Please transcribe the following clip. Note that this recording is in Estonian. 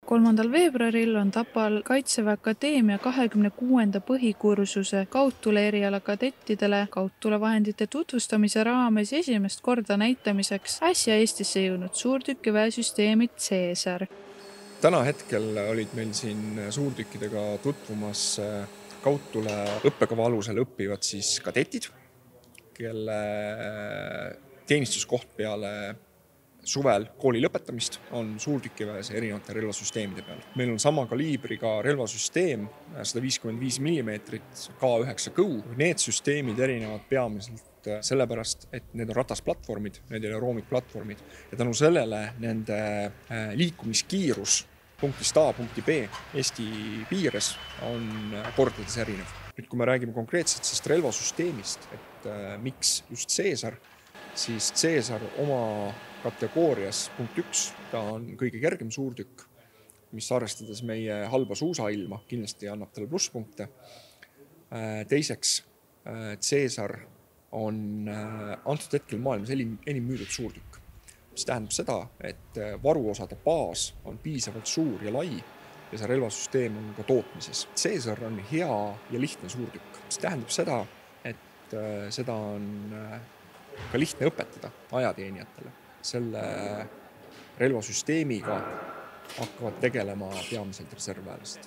3. veebruaril on Tapal Kaitseväe Akadeemia 26. põhikursuse kaudtule eriala kadettidele kaudtulevahendite tutvustamise raames esimest korda näitamiseks äsja Eestisse jõudnud suurtükiväesüsteemid Caesar. Täna hetkel olid meil siin suurtükkidega tutvumas kaudtule õppekava alusel õppivad siis kadetid, kelle teenistuskoht peale suvel kooli lõpetamist on suurtükiväes erinevate relvasüsteemide peal. Meil on sama kaliibriga relvasüsteem, 155 mm K9 Kõu. Need süsteemid erinevad peamiselt sellepärast, et need on ratasplatvormid, need ei ole roomikplatvormid ja tänu sellele nende liikumiskiirus punktist A punkti B Eesti piires on kordades erinev. Nüüd, kui me räägime konkreetselt sellest relvasüsteemist, et miks just Caesar, siis Caesar oma kategoorias punkt 1, ta on kõige kergem suurtükk, mis arvestades meie halba suusailma kindlasti annab talle plusspunkte. Teiseks, Caesar on antud hetkel maailmas enim müüdud suurtükk, mis tähendab seda, et varuosade baas on piisavalt suur ja lai ja see relvasüsteem on ka tootmises. Caesar on hea ja lihtne suurtükk, mis tähendab seda, et seda on ka lihtne õpetada ajateenijatele. Selle relvasüsteemiga hakkavad tegelema peamiselt reservväelased.